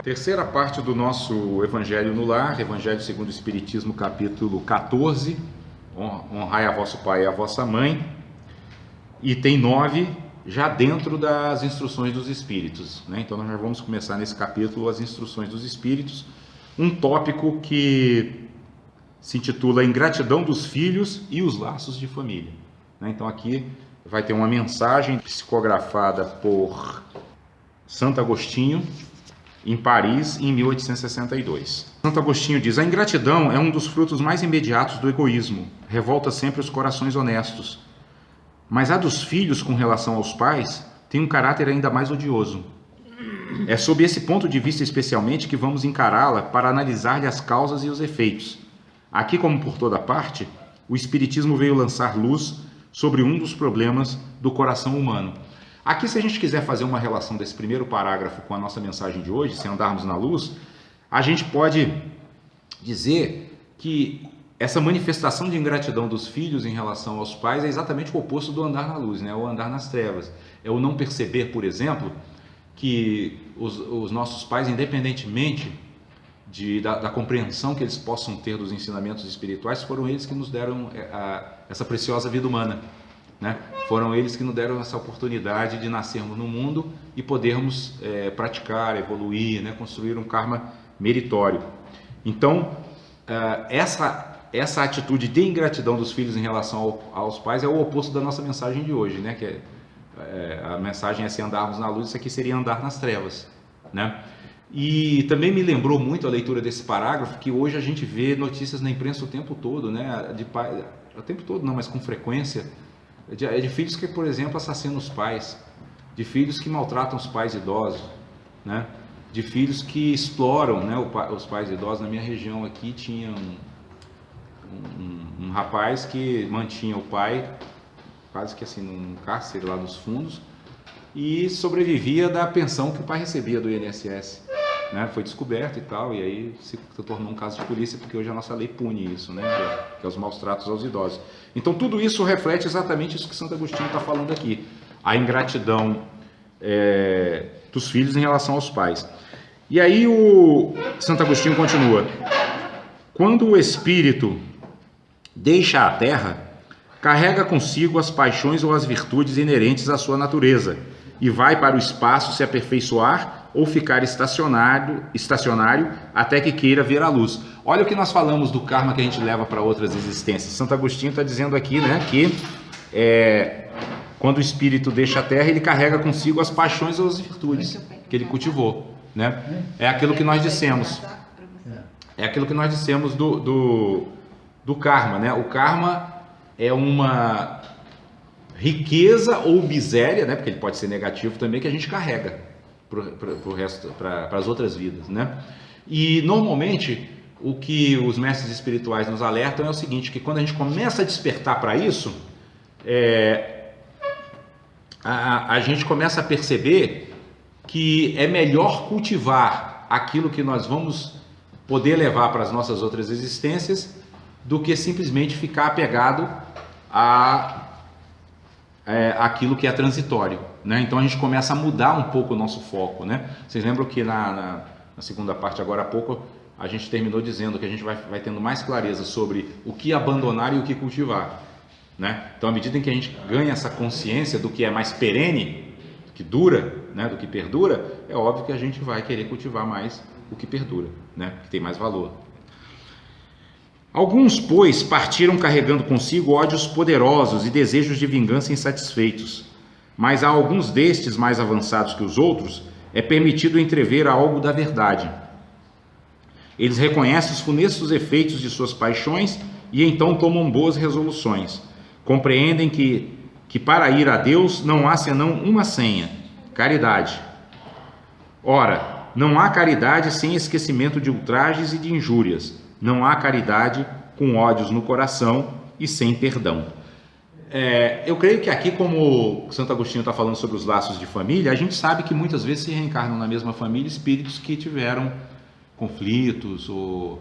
Terceira parte do nosso Evangelho no Lar, Evangelho segundo o Espiritismo, capítulo 14, honrai a vosso pai e a vossa mãe, item 9, já dentro das instruções dos Espíritos, né? Então nós já vamos começar nesse capítulo as instruções dos Espíritos, um tópico que se intitula Ingratidão dos Filhos e os Laços de Família, né? Então aqui vai ter uma mensagem psicografada por Santo Agostinho, em Paris, em 1862. Santo Agostinho diz: a ingratidão é um dos frutos mais imediatos do egoísmo, revolta sempre os corações honestos. Mas a dos filhos com relação aos pais tem um caráter ainda mais odioso. É sob esse ponto de vista especialmente que vamos encará-la para analisar-lhe as causas e os efeitos. Aqui, como por toda parte, o Espiritismo veio lançar luz sobre um dos problemas do coração humano. Aqui, se a gente quiser fazer uma relação desse primeiro parágrafo com a nossa mensagem de hoje, se andarmos na luz, a gente pode dizer que essa manifestação de ingratidão dos filhos em relação aos pais é exatamente o oposto do andar na luz, né? O andar nas trevas. É o não perceber, por exemplo, que os nossos pais, independentemente da compreensão que eles possam ter dos ensinamentos espirituais, foram eles que nos deram essa preciosa vida humana, né? Foram eles que nos deram essa oportunidade de nascermos no mundo e podermos praticar, evoluir, né? Construir um karma meritório. Então, essa atitude de ingratidão dos filhos em relação aos pais é o oposto da nossa mensagem de hoje, né? Que a mensagem é se andarmos na luz, isso aqui seria andar nas trevas, né? E também me lembrou muito a leitura desse parágrafo, que hoje a gente vê notícias na imprensa o tempo todo, né? O tempo todo não, mas com frequência, de filhos que, por exemplo, assassinam os pais, de filhos que maltratam os pais idosos, né? De filhos que exploram, né, os pais idosos. Na minha região aqui tinha um rapaz que mantinha o pai quase que assim num cárcere lá nos fundos e sobrevivia da pensão que o pai recebia do INSS, né? Foi descoberto e tal, e aí se tornou um caso de polícia, porque hoje a nossa lei pune isso, né? Que é os maus tratos aos idosos. Então tudo isso reflete exatamente isso que Santo Agostinho está falando aqui, a ingratidão dos filhos em relação aos pais. E aí o Santo Agostinho continua: quando o espírito deixa a terra, carrega consigo as paixões ou as virtudes inerentes à sua natureza e vai para o espaço se aperfeiçoar ou ficar estacionário até que queira ver a luz. Olha o que nós falamos do karma que a gente leva para outras existências. Santo Agostinho está dizendo aqui, né, que quando o espírito deixa a terra, ele carrega consigo as paixões ou as virtudes que ele cultivou, né? É aquilo que nós dissemos. É aquilo que nós dissemos do karma, né? O karma é uma riqueza ou miséria, né? Porque ele pode ser negativo também, que a gente carrega para as outras vidas, né? E normalmente o que os mestres espirituais nos alertam é o seguinte, que quando a gente começa a despertar para isso, a gente começa a perceber que é melhor cultivar aquilo que nós vamos poder levar para as nossas outras existências do que simplesmente ficar apegado aquilo que é transitório, né? Então a gente começa a mudar um pouco o nosso foco, né? Vocês lembram que na segunda parte, agora há pouco, a gente terminou dizendo que a gente vai tendo mais clareza sobre o que abandonar e o que cultivar, né? Então, à medida em que a gente ganha essa consciência do que é mais perene, do que dura, né? Do que perdura, é óbvio que a gente vai querer cultivar mais o que perdura, né? Que tem mais valor. Alguns, pois, partiram carregando consigo ódios poderosos e desejos de vingança insatisfeitos, mas a alguns destes, mais avançados que os outros, é permitido entrever algo da verdade. Eles reconhecem os funestos efeitos de suas paixões e então tomam boas resoluções. Compreendem que para ir a Deus não há senão uma senha: caridade. Ora, não há caridade sem esquecimento de ultrajes e de injúrias. Não há caridade com ódios no coração e sem perdão. Eu creio que aqui, como Santo Agostinho está falando sobre os laços de família, a gente sabe que muitas vezes se reencarnam na mesma família espíritos que tiveram conflitos ou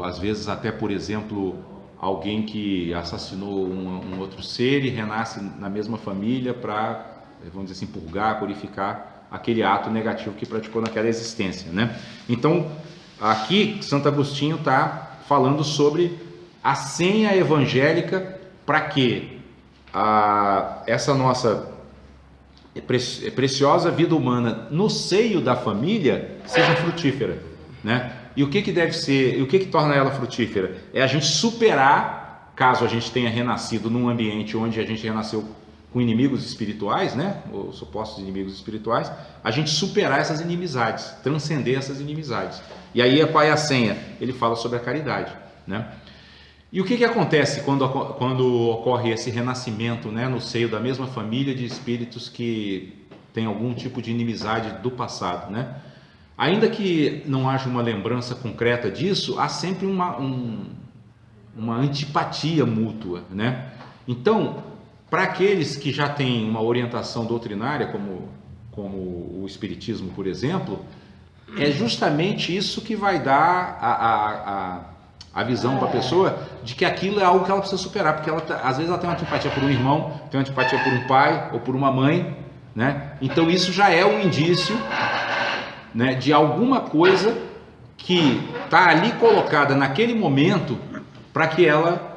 às vezes até, por exemplo, alguém que assassinou um outro ser e renasce na mesma família para, vamos dizer assim, purgar, purificar aquele ato negativo que praticou naquela existência, né? Então, aqui Santo Agostinho está falando sobre a senha evangélica para que essa nossa preciosa vida humana no seio da família seja frutífera, né? E o que deve ser, o que torna ela frutífera? É a gente superar, caso a gente tenha renascido num ambiente onde a gente renasceu com inimigos espirituais, né? Ou supostos inimigos espirituais, a gente superar essas inimizades, transcender essas inimizades. E aí qual é a senha? Ele fala sobre a caridade, né? E o que acontece quando ocorre esse renascimento, né, no seio da mesma família de espíritos que tem algum tipo de inimizade do passado, né? Ainda que não haja uma lembrança concreta disso, há sempre uma antipatia mútua, né? Então, para aqueles que já têm uma orientação doutrinária, como o Espiritismo, por exemplo, é justamente isso que vai dar a visão para a pessoa de que aquilo é algo que ela precisa superar, porque às vezes ela tem uma antipatia por um irmão, tem uma antipatia por um pai ou por uma mãe, né? Então isso já é um indício, né, de alguma coisa que está ali colocada naquele momento para que ela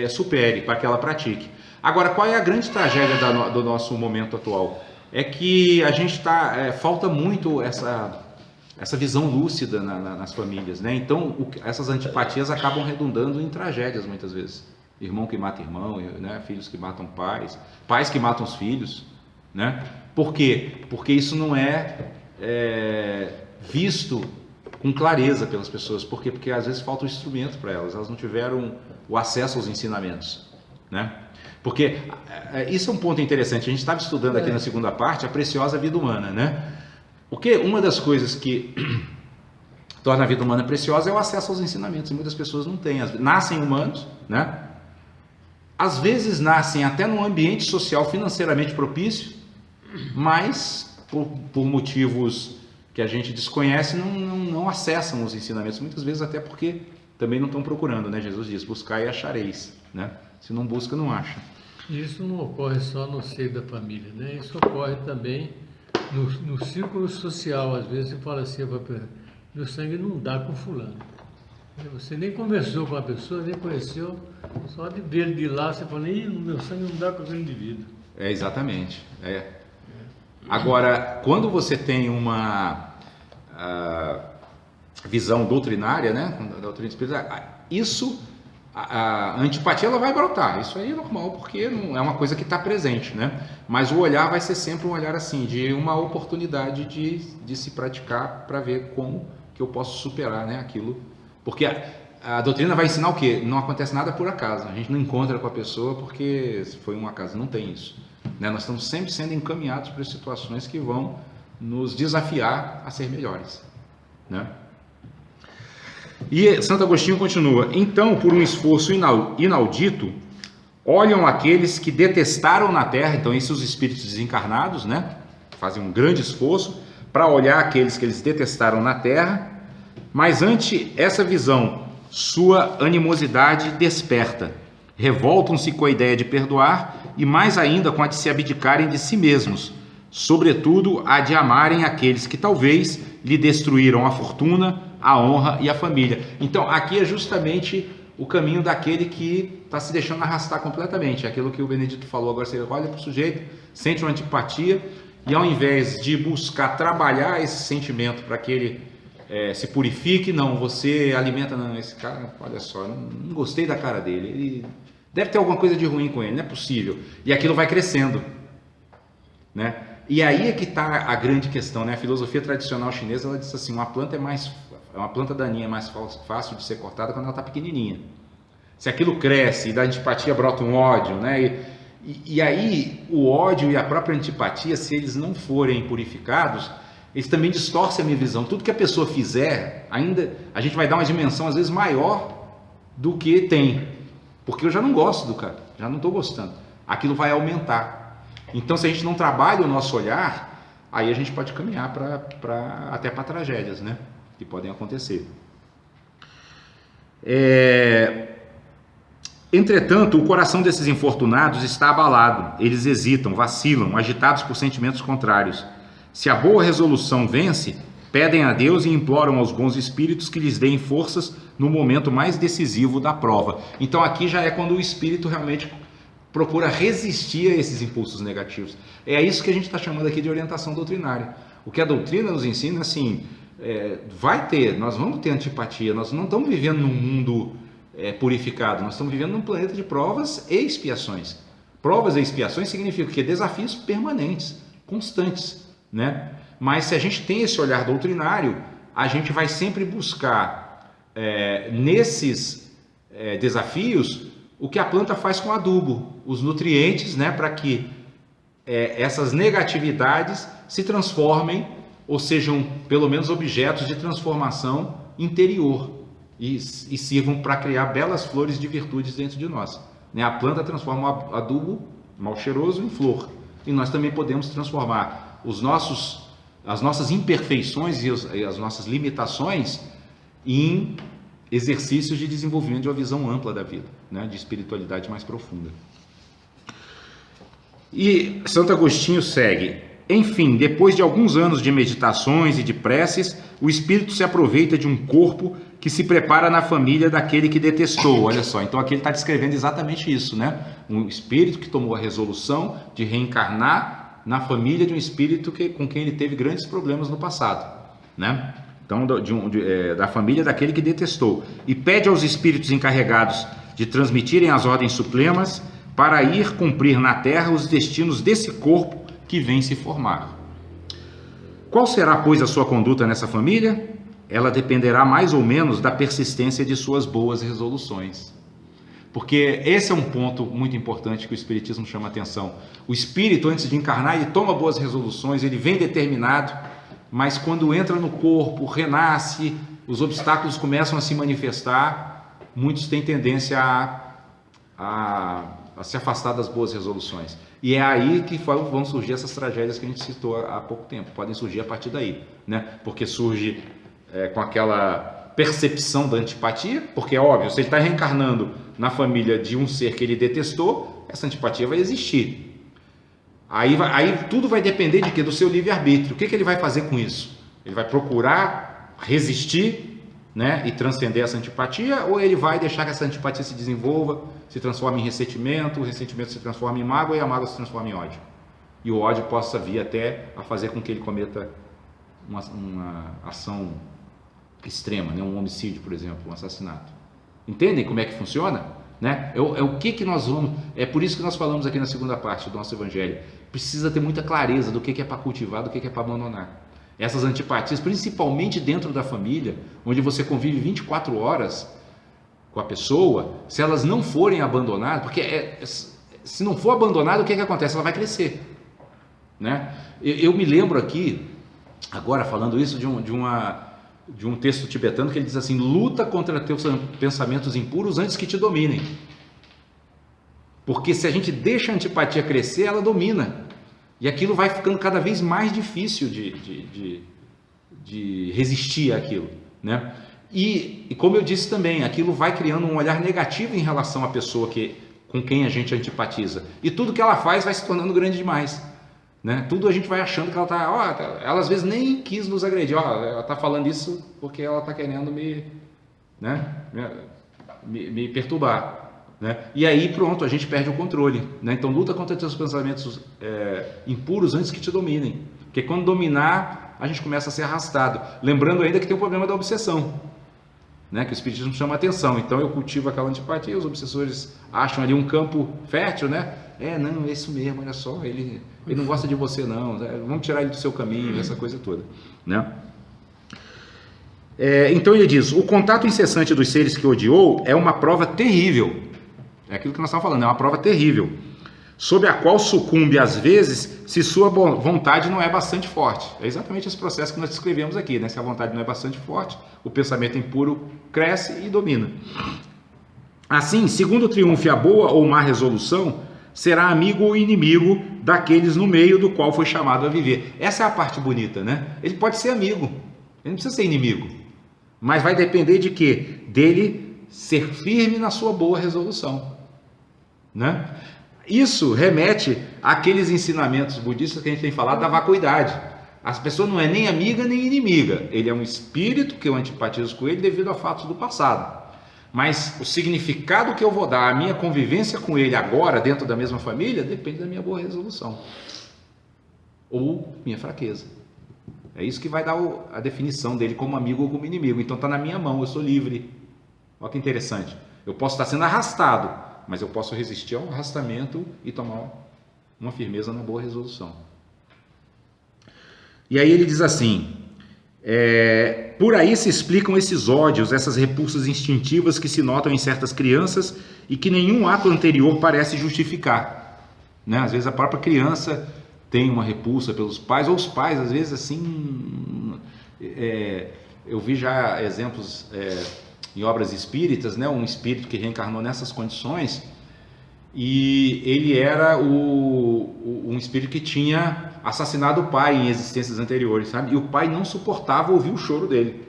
supere, para que ela pratique. Agora, qual é a grande tragédia do nosso momento atual? É que a gente falta muito essa visão lúcida nas famílias, né? Então, essas antipatias acabam redundando em tragédias muitas vezes. Irmão que mata irmão, né? Filhos que matam pais, pais que matam os filhos, né? Por quê? Porque isso não é visto com clareza pelas pessoas. Por quê? Porque às vezes falta o instrumento para elas não tiveram o acesso aos ensinamentos, né? Porque isso é um ponto interessante. A gente estava estudando aqui na segunda parte a preciosa vida humana, né? Porque uma das coisas que torna a vida humana preciosa é o acesso aos ensinamentos, e muitas pessoas não têm. Nascem humanos, né? Às vezes nascem até num ambiente social financeiramente propício, mas por motivos que a gente desconhece não acessam os ensinamentos, muitas vezes até porque também não estão procurando, né? Jesus diz, buscai e achareis, né? Se não busca, não acha. Isso não ocorre só no seio da família, né? Isso ocorre também no círculo social. Às vezes você fala assim, meu sangue não dá com fulano. Você nem conversou com a pessoa, nem conheceu, só de ver ele de lá, você fala, meu sangue não dá com aquele indivíduo. Exatamente. Agora, quando você tem uma visão doutrinária, né? Da doutrina espírita, a antipatia ela vai brotar, isso aí é normal, porque não é uma coisa que está presente, né? Mas o olhar vai ser sempre um olhar assim, de uma oportunidade de se praticar para ver como que eu posso superar, né, aquilo. Porque a doutrina vai ensinar o quê? Não acontece nada por acaso, a gente não encontra com a pessoa porque foi um acaso, não tem isso, né? Nós estamos sempre sendo encaminhados para situações que vão nos desafiar a ser melhores, né? E Santo Agostinho continua, então, por um esforço inaudito, olham aqueles que detestaram na terra, então esses os espíritos desencarnados, né? Fazem um grande esforço para olhar aqueles que eles detestaram na terra, mas ante essa visão, sua animosidade desperta, revoltam-se com a ideia de perdoar e mais ainda com a de se abdicarem de si mesmos, sobretudo a de amarem aqueles que talvez lhe destruíram a fortuna, a honra e a família. Então aqui é justamente o caminho daquele que está se deixando arrastar completamente, aquilo que o Benedito falou. Agora você olha para o sujeito, sente uma antipatia e ao invés de buscar trabalhar esse sentimento para que ele se purifique, não, você alimenta, não, esse cara, olha só, não gostei da cara dele, ele deve ter alguma coisa de ruim com ele, não é possível, e aquilo vai crescendo, né? E aí é que está a grande questão, né? A filosofia tradicional chinesa, ela diz assim, uma planta daninha é mais fácil de ser cortada quando ela está pequenininha. Se aquilo cresce e da antipatia brota um ódio, né? E aí o ódio e a própria antipatia, se eles não forem purificados, eles também distorcem a minha visão. Tudo que a pessoa fizer, ainda a gente vai dar uma dimensão às vezes maior do que tem, porque eu já não gosto do cara, já não estou gostando. Aquilo vai aumentar. Então, se a gente não trabalha o nosso olhar, aí a gente pode caminhar até para tragédias, né? Que podem acontecer. Entretanto, o coração desses infortunados está abalado. Eles hesitam, vacilam, agitados por sentimentos contrários. Se a boa resolução vence, pedem a Deus e imploram aos bons espíritos que lhes deem forças no momento mais decisivo da prova. Então aqui já é quando o espírito realmente procura resistir a esses impulsos negativos. É isso que a gente está chamando aqui de orientação doutrinária. O que a doutrina nos ensina, assim, nós vamos ter antipatia, nós não estamos vivendo num mundo purificado, nós estamos vivendo num planeta de provas e expiações. Provas e expiações significam que desafios permanentes, constantes, né? Mas se a gente tem esse olhar doutrinário, a gente vai sempre buscar nesses desafios o que a planta faz com o adubo, os nutrientes, né, para que essas negatividades se transformem ou sejam pelo menos objetos de transformação interior e sirvam para criar belas flores de virtudes dentro de nós. Né? A planta transforma o adubo mal cheiroso em flor e nós também podemos transformar as nossas imperfeições e as nossas limitações em exercícios de desenvolvimento de uma visão ampla da vida, né? De espiritualidade mais profunda. E Santo Agostinho segue: enfim, depois de alguns anos de meditações e de preces, o espírito se aproveita de um corpo que se prepara na família daquele que detestou. Olha só, então aqui ele está descrevendo exatamente isso, né? Um espírito que tomou a resolução de reencarnar na família de um espírito com quem ele teve grandes problemas no passado, né? Então, da família daquele que detestou, e pede aos espíritos encarregados de transmitirem as ordens supremas para ir cumprir na terra os destinos desse corpo que vem se formar. Qual será, pois, a sua conduta nessa família? Ela dependerá mais ou menos da persistência de suas boas resoluções. Porque esse é um ponto muito importante que o Espiritismo chama a atenção. O espírito, antes de encarnar, ele toma boas resoluções, ele vem determinado, mas quando entra no corpo, renasce, os obstáculos começam a se manifestar, muitos têm tendência a se afastar das boas resoluções. E é aí que vão surgir essas tragédias que a gente citou há pouco tempo, podem surgir a partir daí, né? Porque surge com aquela percepção da antipatia, porque é óbvio, se ele está reencarnando na família de um ser que ele detestou, essa antipatia vai existir. Aí tudo vai depender de quê? Do seu livre-arbítrio. O que ele vai fazer com isso? Ele vai procurar resistir, né, e transcender essa antipatia, ou ele vai deixar que essa antipatia se desenvolva, se transforme em ressentimento, o ressentimento se transforma em mágoa e a mágoa se transforma em ódio. E o ódio possa vir até a fazer com que ele cometa uma ação extrema, né, um homicídio, por exemplo, um assassinato. Entendem como é que funciona? Né? O que nós vamos... É por isso que nós falamos aqui na segunda parte do nosso Evangelho. Precisa ter muita clareza do que é para cultivar, do que é para abandonar. Essas antipatias, principalmente dentro da família, onde você convive 24 horas com a pessoa, se elas não forem abandonadas, porque se não for abandonada, o que acontece? Ela vai crescer. Né? Eu me lembro aqui, agora falando isso, de um texto tibetano que ele diz assim: luta contra teus pensamentos impuros antes que te dominem. Porque se a gente deixa a antipatia crescer, ela domina. E aquilo vai ficando cada vez mais difícil de resistir àquilo, né? E como eu disse também, aquilo vai criando um olhar negativo em relação à pessoa com quem a gente antipatiza. E tudo que ela faz vai se tornando grande demais. Né? Tudo a gente vai achando que ela está... ela às vezes nem quis nos agredir. Ela está falando isso porque ela está querendo me perturbar. Né? E aí pronto, a gente perde o controle. Né? Então luta contra os pensamentos impuros antes que te dominem. Porque quando dominar, a gente começa a ser arrastado. Lembrando ainda que tem o problema da obsessão. Né? Que o Espiritismo chama a atenção. Então eu cultivo aquela antipatia, os obsessores acham ali um campo fértil, né? Não, é isso mesmo, olha só, ele não gosta de você não, vamos tirar ele do seu caminho, essa coisa toda, né? Então ele diz: o contato incessante dos seres que odiou é uma prova terrível, é aquilo que nós estamos falando, é uma prova terrível, sob a qual sucumbe às vezes se sua vontade não é bastante forte. É exatamente esse processo que nós descrevemos aqui, né? Se a vontade não é bastante forte, o pensamento impuro cresce e domina. Assim, segundo triunfe a boa ou má resolução, será amigo ou inimigo daqueles no meio do qual foi chamado a viver. Essa é a parte bonita, né? Ele pode ser amigo, ele não precisa ser inimigo, mas vai depender de quê? Dele ser firme na sua boa resolução, né? Isso remete àqueles ensinamentos budistas que a gente tem falado da vacuidade. A pessoa não é nem amiga nem inimiga, ele é um espírito que eu antipatizo com ele devido a fatos do passado. Mas o significado que eu vou dar, a minha convivência com ele agora, dentro da mesma família, depende da minha boa resolução. Ou minha fraqueza. É isso que vai dar a definição dele como amigo ou como inimigo. Então está na minha mão, eu sou livre. Olha que interessante. Eu posso estar sendo arrastado, mas eu posso resistir ao arrastamento e tomar uma firmeza na boa resolução. E aí ele diz assim, por aí se explicam esses ódios, essas repulsas instintivas que se notam em certas crianças e que nenhum ato anterior parece justificar. Né? Às vezes a própria criança tem uma repulsa pelos pais, ou os pais, às vezes assim, eu vi já exemplos em obras espíritas, né? Um espírito que reencarnou nessas condições, e ele era um espírito que tinha assassinado o pai em existências anteriores, sabe? E o pai não suportava ouvir o choro dele,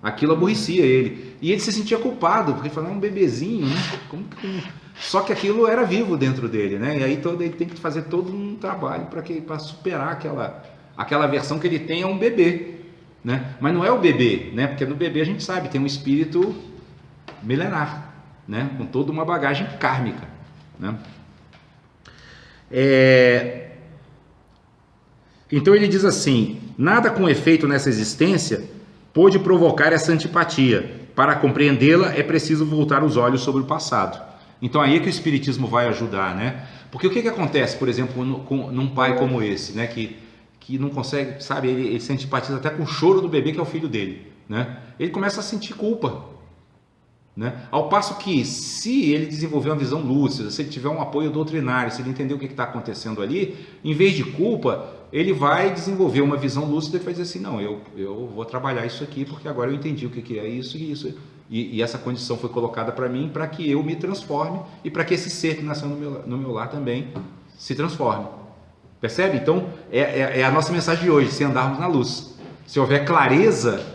aquilo aborrecia ele, e ele se sentia culpado, porque ele falava, um bebezinho, né? Só que aquilo era vivo dentro dele, né? E aí ele tem que fazer todo um trabalho para superar aquela versão que ele tem a um bebê, né? Mas não é o bebê, né? Porque no bebê a gente sabe, tem um espírito milenar, né? Com toda uma bagagem kármica, né? Então ele diz assim, nada com efeito nessa existência pôde provocar essa antipatia. Para compreendê-la é preciso voltar os olhos sobre o passado. Então aí é que o Espiritismo vai ajudar, né? Porque o que acontece, por exemplo, num pai como esse, né? Que não consegue, sabe, ele se antipatiza até com o choro do bebê que é o filho dele, né? Ele começa a sentir culpa, né? Ao passo que, se ele desenvolver uma visão lúcida, se ele tiver um apoio doutrinário, se ele entender o que está acontecendo ali, em vez de culpa, ele vai desenvolver uma visão lúcida e vai dizer assim, não, eu vou trabalhar isso aqui porque agora eu entendi o que é isso e isso. E essa condição foi colocada para mim para que eu me transforme e para que esse ser que nasceu no meu lar também se transforme. Percebe? Então, é a nossa mensagem de hoje, se andarmos na luz. Se houver clareza,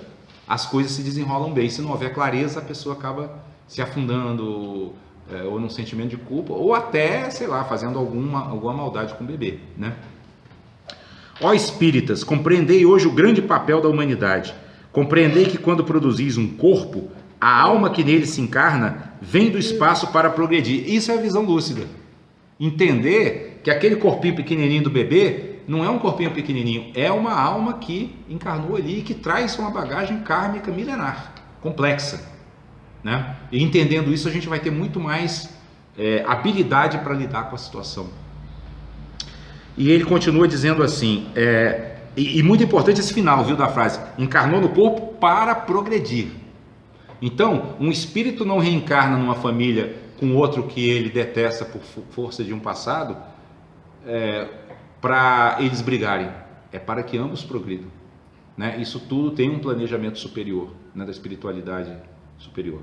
as coisas se desenrolam bem. Se não houver clareza, a pessoa acaba se afundando ou num sentimento de culpa, ou até, sei lá, fazendo alguma maldade com o bebê, né? Ó espíritas, compreendei hoje o grande papel da humanidade. Compreendei que quando produzis um corpo, a alma que nele se encarna vem do espaço para progredir. Isso é a visão lúcida. Entender que aquele corpinho pequenininho do bebê não é um corpinho pequenininho, é uma alma que encarnou ali e que traz uma bagagem kármica milenar, complexa, né? E entendendo isso, a gente vai ter muito mais habilidade para lidar com a situação. E ele continua dizendo assim, e muito importante esse final, viu, da frase, encarnou no corpo para progredir. Então, um espírito não reencarna numa família com outro que ele detesta por força de um passado, para eles brigarem, é para que ambos progridam, né? Isso tudo tem um planejamento superior, né, da espiritualidade superior.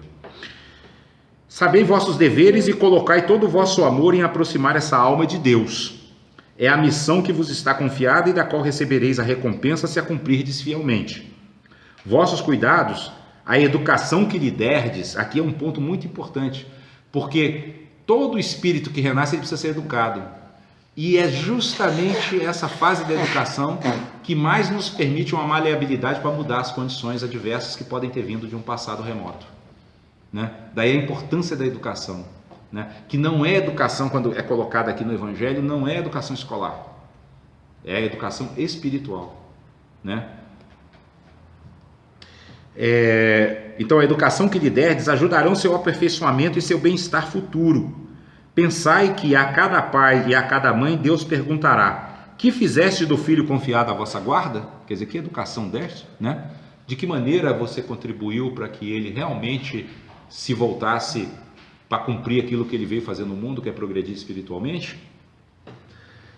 Sabei vossos deveres e colocai todo o vosso amor em aproximar essa alma de Deus. É a missão que vos está confiada e da qual recebereis a recompensa se a cumprirdes fielmente. Vossos cuidados, a educação que lhe derdes, aqui é um ponto muito importante, porque todo espírito que renasce ele precisa ser educado. E é justamente essa fase da educação que mais nos permite uma maleabilidade para mudar as condições adversas que podem ter vindo de um passado remoto, né? Daí a importância da educação, né? Que não é educação, quando é colocada aqui no Evangelho, não é educação escolar, é educação espiritual, né? Então a educação que lhe derdes ajudarão seu aperfeiçoamento e seu bem-estar futuro. Pensai que a cada pai e a cada mãe Deus perguntará: que fizeste do filho confiado à vossa guarda? Quer dizer, que educação deste, né? De que maneira você contribuiu para que ele realmente se voltasse para cumprir aquilo que ele veio fazer no mundo, que é progredir espiritualmente?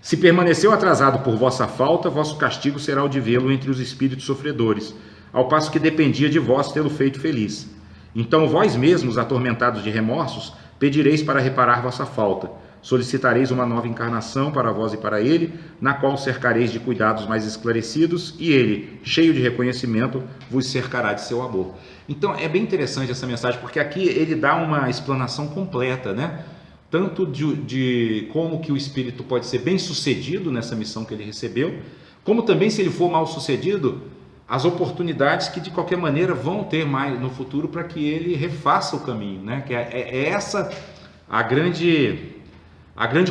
Se permaneceu atrasado por vossa falta, vosso castigo será o de vê-lo entre os espíritos sofredores, ao passo que dependia de vós tê-lo feito feliz. Então vós mesmos, atormentados de remorsos, pedireis para reparar vossa falta. Solicitareis uma nova encarnação para vós e para ele, na qual cercareis de cuidados mais esclarecidos, e ele, cheio de reconhecimento, vos cercará de seu amor. Então é bem interessante essa mensagem, porque aqui ele dá uma explanação completa, né? tanto de como que o espírito pode ser bem sucedido nessa missão que ele recebeu, como também, se ele for mal sucedido, as oportunidades que de qualquer maneira vão ter mais no futuro para que ele refaça o caminho, né? Que é essa a grande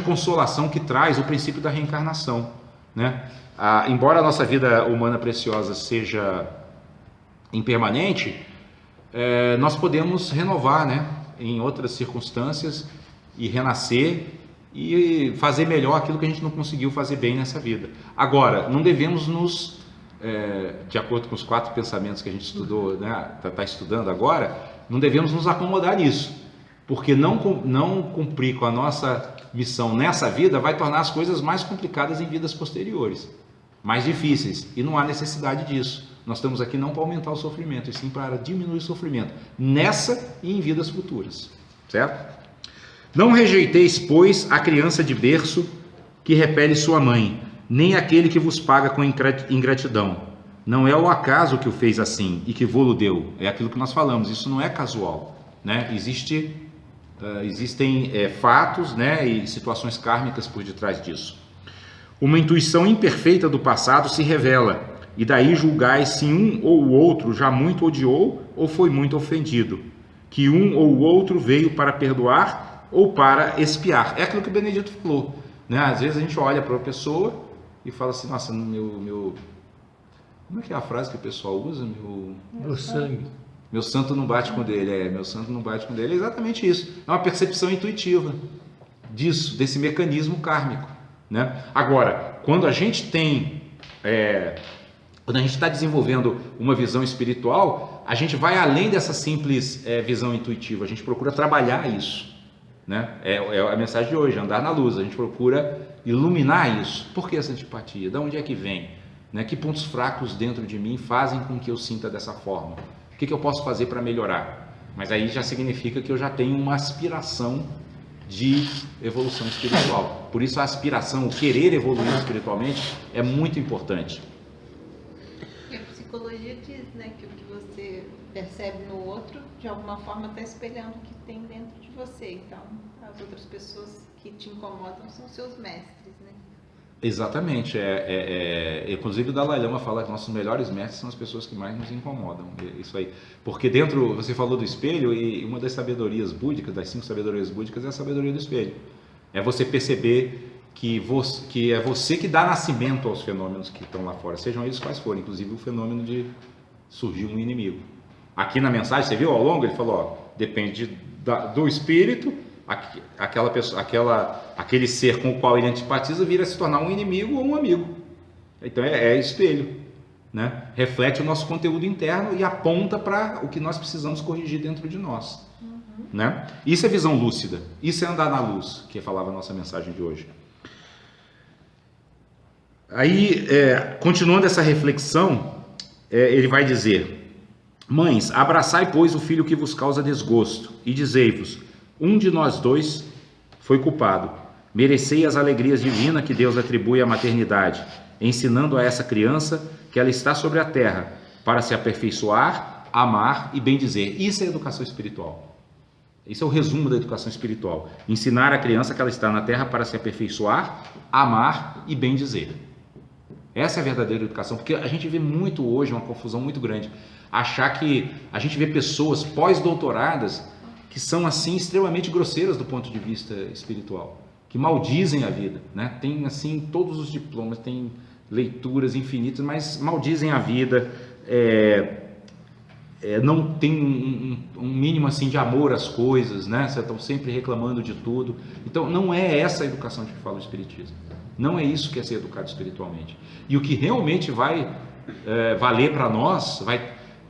consolação que traz o princípio da reencarnação, né? Embora a nossa vida humana preciosa seja impermanente, nós podemos renovar, né? Em outras circunstâncias, e renascer e fazer melhor aquilo que a gente não conseguiu fazer bem nessa vida. Agora, não devemos de acordo com os 4 pensamentos que a gente estudou, né, tá estudando agora, não devemos nos acomodar nisso, porque não cumprir com a nossa missão nessa vida vai tornar as coisas mais complicadas em vidas posteriores, mais difíceis, e não há necessidade disso. Nós estamos aqui não para aumentar o sofrimento, e sim para diminuir o sofrimento, nessa e em vidas futuras, certo? Não rejeiteis, pois, a criança de berço que repele sua mãe, nem aquele que vos paga com ingratidão. Não é o acaso que o fez assim e que vô-lo deu. É aquilo que nós falamos, isso não é casual, né? Existem fatos, né, e situações kármicas por detrás disso. Uma intuição imperfeita do passado se revela, e daí julgais se um ou o outro já muito odiou ou foi muito ofendido, que um ou o outro veio para perdoar ou para expiar. É aquilo que o Benedito falou, né? Às vezes a gente olha para uma pessoa e fala assim, nossa, como é que é a frase que o pessoal usa? Meu sangue. Meu santo não bate com o dele. Meu santo não bate com o dele. É exatamente isso. É uma percepção intuitiva desse mecanismo kármico, né? Agora, quando a gente está desenvolvendo uma visão espiritual, a gente vai além dessa simples visão intuitiva. A gente procura trabalhar isso, né? É a mensagem de hoje, andar na luz. A gente procura iluminar isso. Por que essa antipatia? De onde é que vem? Né? Que pontos fracos dentro de mim fazem com que eu sinta dessa forma? O que eu posso fazer para melhorar? Mas aí já significa que eu já tenho uma aspiração de evolução espiritual. Por isso a aspiração, o querer evoluir espiritualmente é muito importante. E a psicologia diz, né, que o que você percebe no outro, de alguma forma está espelhando o que tem dentro de você. Então, as outras pessoas que te incomodam são seus mestres, né? Exatamente. Inclusive o Dalai Lama fala que nossos melhores mestres são as pessoas que mais nos incomodam. Isso aí. Porque dentro, você falou do espelho, e uma das sabedorias búdicas, das 5 sabedorias búdicas, é a sabedoria do espelho. É você perceber que é você que dá nascimento aos fenômenos que estão lá fora, sejam eles quais forem, inclusive o fenômeno de surgir um inimigo. Aqui na mensagem, você viu ao longo, ele falou, depende do espírito, aquela pessoa, aquele ser com o qual ele antipatiza vira se tornar um inimigo ou um amigo. Então é espelho, né? Reflete o nosso conteúdo interno e aponta para o que nós precisamos corrigir dentro de nós, né? Isso é visão lúcida, isso é andar na luz, que falava a nossa mensagem de hoje. Aí, continuando essa reflexão, ele vai dizer: mães, abraçai, pois, o filho que vos causa desgosto, e dizei-vos: um de nós dois foi culpado. Merecei as alegrias divinas que Deus atribui à maternidade, ensinando a essa criança que ela está sobre a terra para se aperfeiçoar, amar e bendizer. Isso é educação espiritual. Isso é o resumo da educação espiritual. Ensinar a criança que ela está na terra para se aperfeiçoar, amar e bendizer. Essa é a verdadeira educação, porque a gente vê muito hoje uma confusão muito grande. Achar que a gente vê pessoas pós-doutoradas que são assim extremamente grosseiras do ponto de vista espiritual, que maldizem a vida, né? Tem assim todos os diplomas, tem leituras infinitas, mas maldizem a vida, não tem um mínimo assim de amor às coisas, né? Estão sempre reclamando de tudo. Então não é essa a educação de que fala o Espiritismo. Não é isso que é ser educado espiritualmente. E o que realmente vai valer para nós,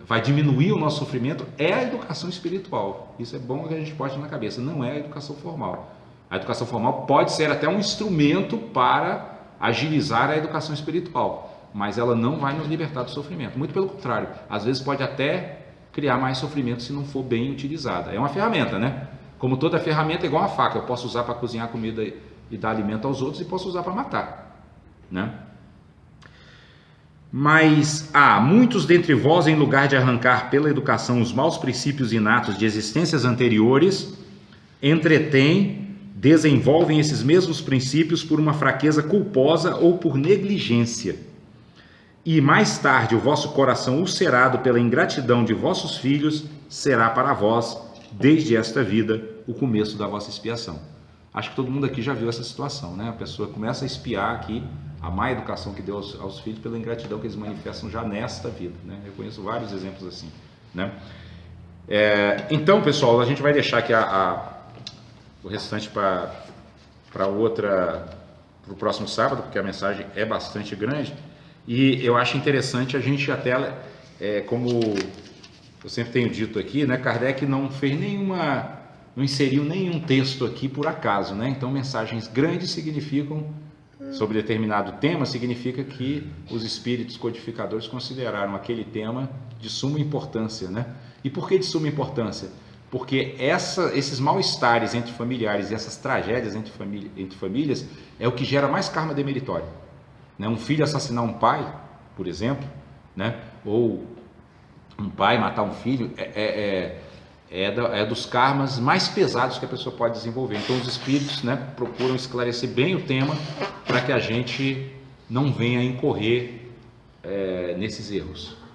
vai diminuir o nosso sofrimento, é a educação espiritual. Isso é bom que a gente pote na cabeça. Não é a educação formal. A educação formal pode ser até um instrumento para agilizar a educação espiritual, mas ela não vai nos libertar do sofrimento. Muito pelo contrário. Às vezes pode até criar mais sofrimento se não for bem utilizada. É uma ferramenta, né? Como toda ferramenta, é igual uma faca. Eu posso usar para cozinhar comida e dar alimento aos outros, e posso usar para matar, né? Mas muitos dentre vós, em lugar de arrancar pela educação os maus princípios inatos de existências anteriores, entretêm desenvolvem esses mesmos princípios por uma fraqueza culposa ou por negligência. E mais tarde o vosso coração ulcerado pela ingratidão de vossos filhos será para vós, desde esta vida, o começo da vossa expiação. Acho que todo mundo aqui já viu essa situação, né? A pessoa começa a espiar aqui a má educação que deu aos filhos pela ingratidão que eles manifestam já nesta vida, né? Eu conheço vários exemplos assim, né? Então, pessoal, a gente vai deixar aqui o restante para o próximo sábado, porque a mensagem é bastante grande. E eu acho interessante a gente até, como eu sempre tenho dito aqui, né, Kardec não inseriu nenhum texto aqui por acaso, né? Então, mensagens grandes sobre determinado tema, significa que os espíritos codificadores consideraram aquele tema de suma importância, né? E por que de suma importância? Porque esses mal-estares entre familiares e essas tragédias entre famílias é o que gera mais karma demeritório. Né? Um filho assassinar um pai, por exemplo, né? Ou um pai matar um filho, é dos karmas mais pesados que a pessoa pode desenvolver. Então os espíritos, né, procuram esclarecer bem o tema para que a gente não venha incorrer nesses erros.